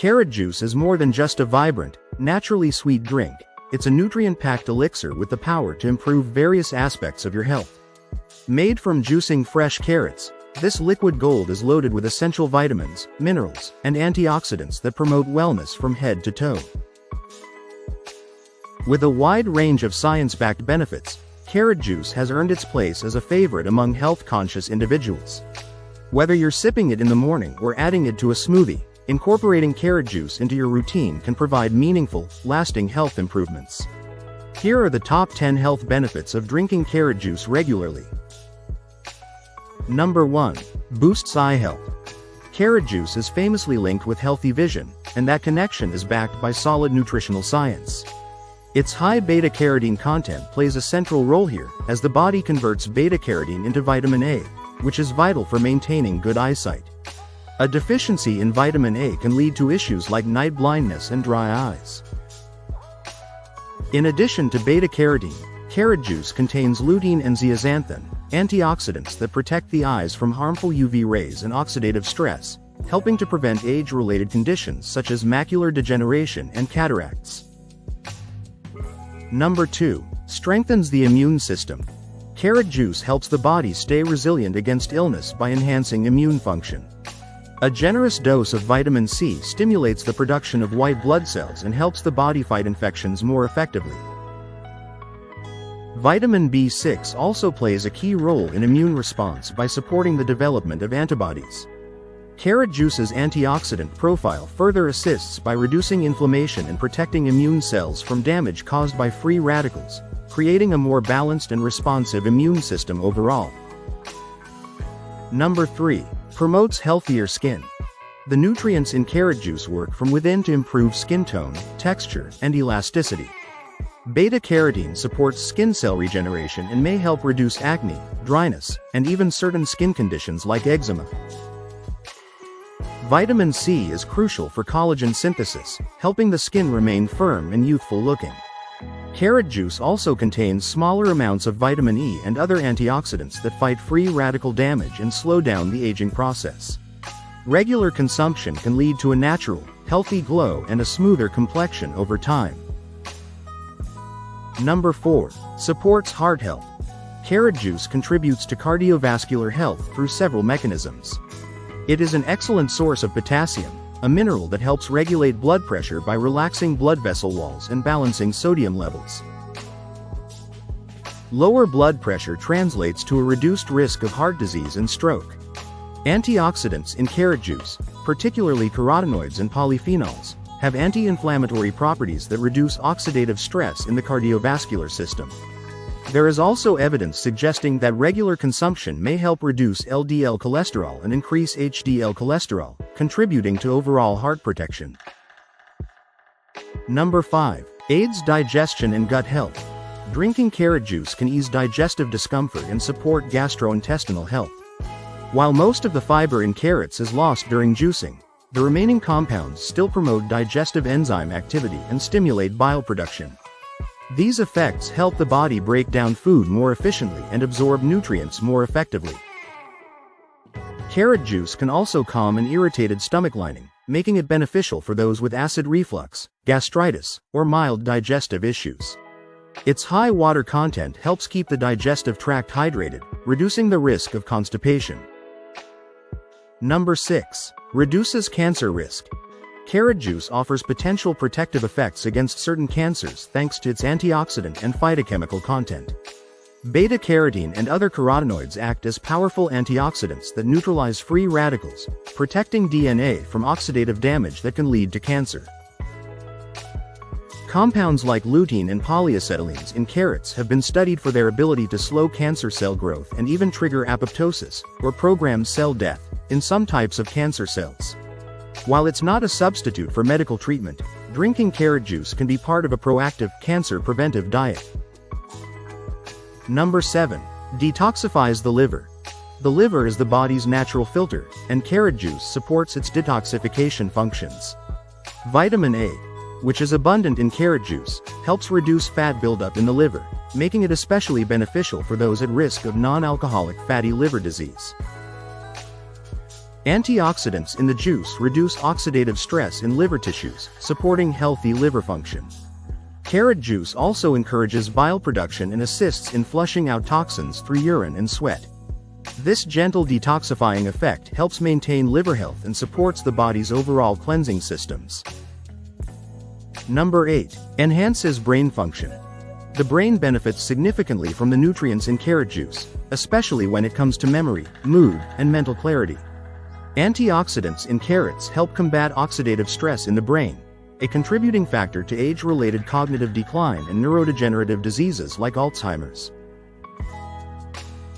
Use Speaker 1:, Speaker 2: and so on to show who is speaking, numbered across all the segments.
Speaker 1: Carrot juice is more than just a vibrant, naturally sweet drink. It's a nutrient-packed elixir with the power to improve various aspects of your health. Made from juicing fresh carrots, this liquid gold is loaded with essential vitamins, minerals, and antioxidants that promote wellness from head to toe. With a wide range of science-backed benefits, carrot juice has earned its place as a favorite among health-conscious individuals. Whether you're sipping it in the morning or adding it to a smoothie, incorporating carrot juice into your routine can provide meaningful, lasting health improvements. Here are the top 10 health benefits of drinking carrot juice regularly. Number 1. Boosts eye health. Carrot juice is famously linked with healthy vision, and that connection is backed by solid nutritional science. Its high beta-carotene content plays a central role here, as the body converts beta-carotene into vitamin A, which is vital for maintaining good eyesight. A deficiency in vitamin A can lead to issues like night blindness and dry eyes. In addition to beta-carotene, carrot juice contains lutein and zeaxanthin, antioxidants that protect the eyes from harmful UV rays and oxidative stress, helping to prevent age-related conditions such as macular degeneration and cataracts. Number 2. Strengthens the immune system. Carrot juice helps the body stay resilient against illness by enhancing immune function. A generous dose of vitamin C stimulates the production of white blood cells and helps the body fight infections more effectively. Vitamin B6 also plays a key role in immune response by supporting the development of antibodies. Carrot juice's antioxidant profile further assists by reducing inflammation and protecting immune cells from damage caused by free radicals, creating a more balanced and responsive immune system overall. Number 3. Promotes healthier skin. The nutrients in carrot juice work from within to improve skin tone, texture, and elasticity. Beta-carotene supports skin cell regeneration and may help reduce acne, dryness, and even certain skin conditions like eczema. Vitamin C is crucial for collagen synthesis, helping the skin remain firm and youthful looking. Carrot juice also contains smaller amounts of vitamin E and other antioxidants that fight free radical damage and slow down the aging process. Regular consumption can lead to a natural, healthy glow and a smoother complexion over time. Number 4. Supports heart health. Carrot juice contributes to cardiovascular health through several mechanisms. It is an excellent source of potassium, a mineral that helps regulate blood pressure by relaxing blood vessel walls and balancing sodium levels. Lower blood pressure translates to a reduced risk of heart disease and stroke. Antioxidants in carrot juice, particularly carotenoids and polyphenols, have anti-inflammatory properties that reduce oxidative stress in the cardiovascular system. There is also evidence suggesting that regular consumption may help reduce LDL cholesterol and increase HDL cholesterol, contributing to overall heart protection. Number 5. Aids digestion and gut health. Drinking carrot juice can ease digestive discomfort and support gastrointestinal health. While most of the fiber in carrots is lost during juicing, the remaining compounds still promote digestive enzyme activity and stimulate bile production. These effects help the body break down food more efficiently and absorb nutrients more effectively. Carrot juice can also calm an irritated stomach lining, making it beneficial for those with acid reflux, gastritis, or mild digestive issues. Its high water content helps keep the digestive tract hydrated, reducing the risk of constipation. Number 6. Reduces cancer risk. Carrot juice offers potential protective effects against certain cancers thanks to its antioxidant and phytochemical content. Beta-carotene and other carotenoids act as powerful antioxidants that neutralize free radicals, protecting DNA from oxidative damage that can lead to cancer. Compounds like lutein and polyacetylenes in carrots have been studied for their ability to slow cancer cell growth and even trigger apoptosis, or programmed cell death, in some types of cancer cells. While it's not a substitute for medical treatment, drinking carrot juice can be part of a proactive, cancer-preventive diet. Number 7. Detoxifies the liver. The liver is the body's natural filter, and carrot juice supports its detoxification functions. Vitamin A, which is abundant in carrot juice, helps reduce fat buildup in the liver, making it especially beneficial for those at risk of non-alcoholic fatty liver disease. Antioxidants in the juice reduce oxidative stress in liver tissues, supporting healthy liver function. Carrot juice also encourages bile production and assists in flushing out toxins through urine and sweat. This gentle detoxifying effect helps maintain liver health and supports the body's overall cleansing systems. Number 8. Enhances brain function. The brain benefits significantly from the nutrients in carrot juice, especially when it comes to memory, mood, and mental clarity. Antioxidants in carrots help combat oxidative stress in the brain, a contributing factor to age-related cognitive decline and neurodegenerative diseases like Alzheimer's.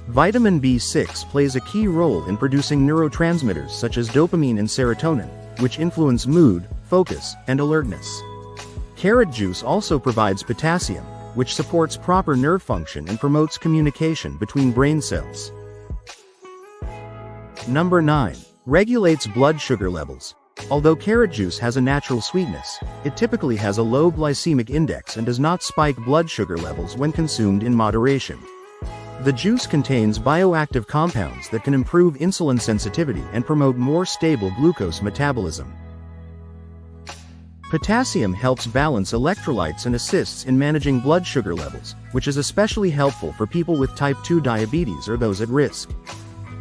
Speaker 1: Vitamin B6 plays a key role in producing neurotransmitters such as dopamine and serotonin, which influence mood, focus, and alertness. Carrot juice also provides potassium, which supports proper nerve function and promotes communication between brain cells. Number 9. Regulates blood sugar levels. Although carrot juice has a natural sweetness, it typically has a low glycemic index and does not spike blood sugar levels when consumed in moderation. The juice contains bioactive compounds that can improve insulin sensitivity and promote more stable glucose metabolism. Potassium helps balance electrolytes and assists in managing blood sugar levels, which is especially helpful for people with type 2 diabetes or those at risk.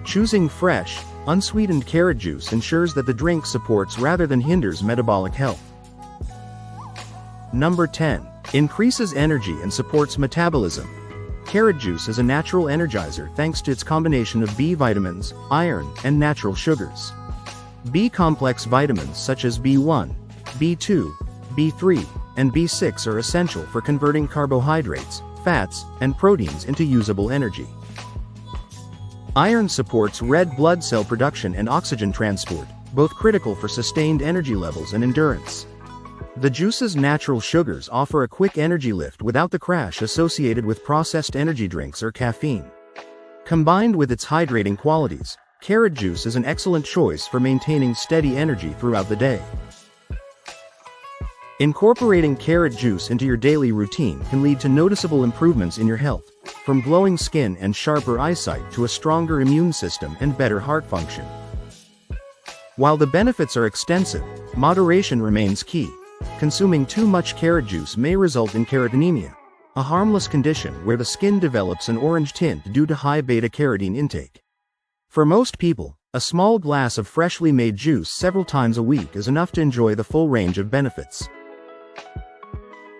Speaker 1: Choosing fresh, unsweetened carrot juice ensures that the drink supports rather than hinders metabolic health. Number 10. Increases energy and supports metabolism. Carrot juice is a natural energizer thanks to its combination of B vitamins, iron, and natural sugars. B-complex vitamins such as B1, B2, B3, and B6 are essential for converting carbohydrates, fats, and proteins into usable energy. Iron supports red blood cell production and oxygen transport, both critical for sustained energy levels and endurance. The juice's natural sugars offer a quick energy lift without the crash associated with processed energy drinks or caffeine. Combined with its hydrating qualities, carrot juice is an excellent choice for maintaining steady energy throughout the day. Incorporating carrot juice into your daily routine can lead to noticeable improvements in your health, from glowing skin and sharper eyesight to a stronger immune system and better heart function. While the benefits are extensive, moderation remains key. Consuming too much carrot juice may result in carotenemia, a harmless condition where the skin develops an orange tint due to high beta-carotene intake. For most people, a small glass of freshly made juice several times a week is enough to enjoy the full range of benefits.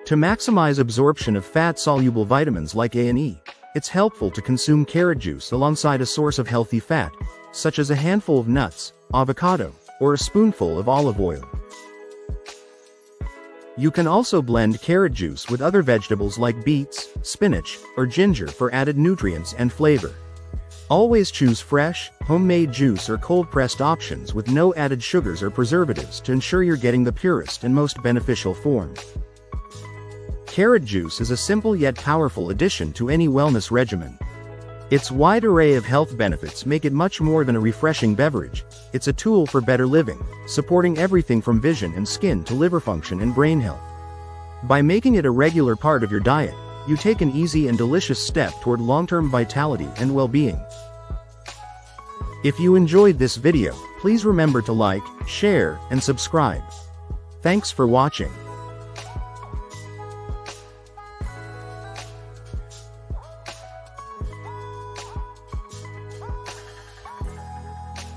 Speaker 1: To maximize absorption of fat-soluble vitamins like A and E, it's helpful to consume carrot juice alongside a source of healthy fat, such as a handful of nuts, avocado, or a spoonful of olive oil. You can also blend carrot juice with other vegetables like beets, spinach, or ginger for added nutrients and flavor. Always choose fresh, homemade juice or cold-pressed options with no added sugars or preservatives to ensure you're getting the purest and most beneficial form. Carrot juice is a simple yet powerful addition to any wellness regimen. Its wide array of health benefits make it much more than a refreshing beverage. It's a tool for better living, supporting everything from vision and skin to liver function and brain health. By making it a regular part of your diet, you take an easy and delicious step toward long-term vitality and well-being. If you enjoyed this video, please remember to like, share, and subscribe. Thanks for watching.